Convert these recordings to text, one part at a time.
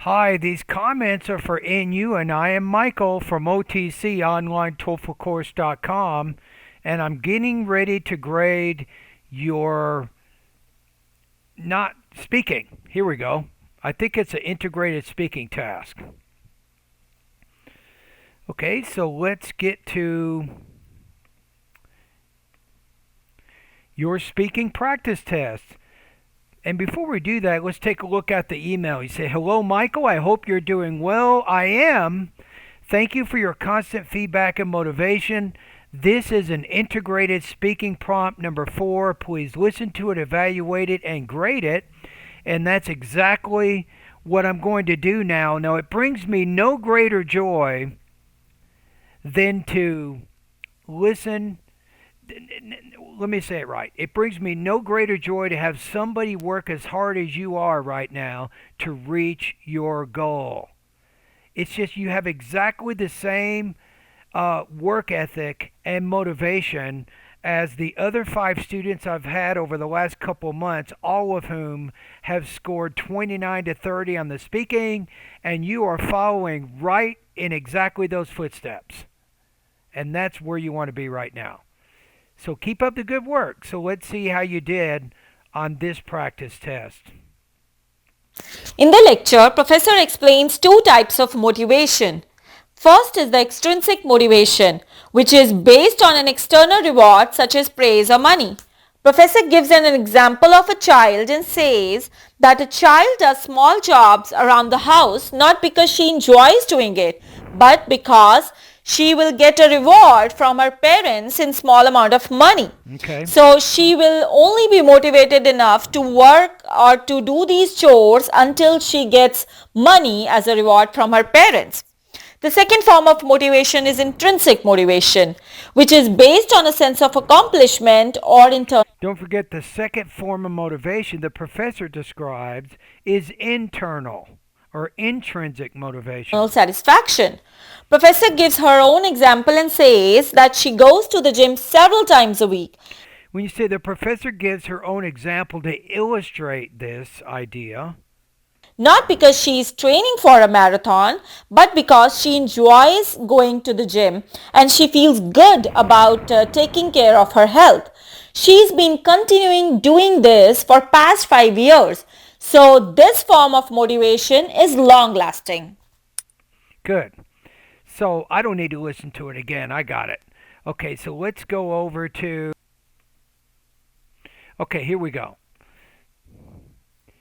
Hi, these comments are for NU, and I am Michael from OTCOnline and I'm getting ready to grade your not speaking. Here we go. I think it's an integrated speaking task. Okay, so let's get to your speaking practice test. And before we do that, let's take a look at the email. You say, "Hello, Michael. I hope you're doing well. I am. Thank you for your constant feedback and motivation. This is an integrated speaking prompt number 4. Please listen to it, evaluate it, and grade it." And that's exactly what I'm going to do now. Now, it brings me no greater joy than to listen. Let me say it right. It brings me no greater joy to have somebody work as hard as you are right now to reach your goal. It's just you have exactly the same work ethic and motivation as the other 5 students I've had over the last couple months, all of whom have scored 29 to 30 on the speaking, and you are following right in exactly those footsteps. And that's where you want to be right now. So keep up the good work. So let's see how you did on this practice test. In the lecture, Professor explains two types of motivation. First is the extrinsic motivation, which is based on an external reward such as praise or money. Professor gives an example of a child and says that a child does small jobs around the house not because she enjoys doing it, but because she will get a reward from her parents in small amount of money. Okay. So she will only be motivated enough to work or to do these chores until she gets money as a reward from her parents. The second form of motivation is intrinsic motivation, which is based on a sense of accomplishment or internal. Don't forget the second form of motivation the professor describes is internal or intrinsic motivation. Satisfaction. Professor gives her own example and says that she goes to the gym several times a week. When you say the professor gives her own example to illustrate this idea, Not because she is training for a marathon, but because she enjoys going to the gym and she feels good about taking care of her health. She's been continuing doing this for past 5 years. So this form of motivation is long lasting. good. So I don't need to listen to it again. I got it. Okay, so let's go over to. Okay, here we go.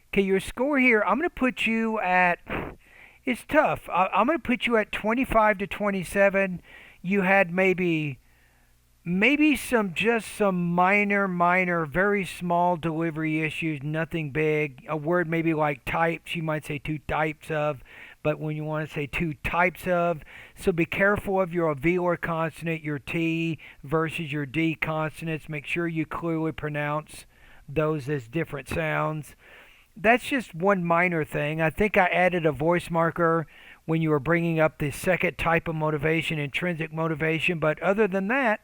Okay, your score here, I'm going to put you at. It's tough. I'm going to put you at 25 to 27. You had maybe some minor, very small delivery issues, nothing big. A word maybe like types, you might say 2 types of, but when you want to say 2 types of, so be careful of your velar consonant, your T versus your D consonants. Make sure you clearly pronounce those as different sounds. That's just one minor thing. I think I added a voice marker when you were bringing up the second type of motivation, intrinsic motivation, but other than that,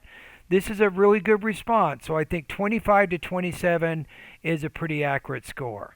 this is a really good response. So I think 25 to 27 is a pretty accurate score.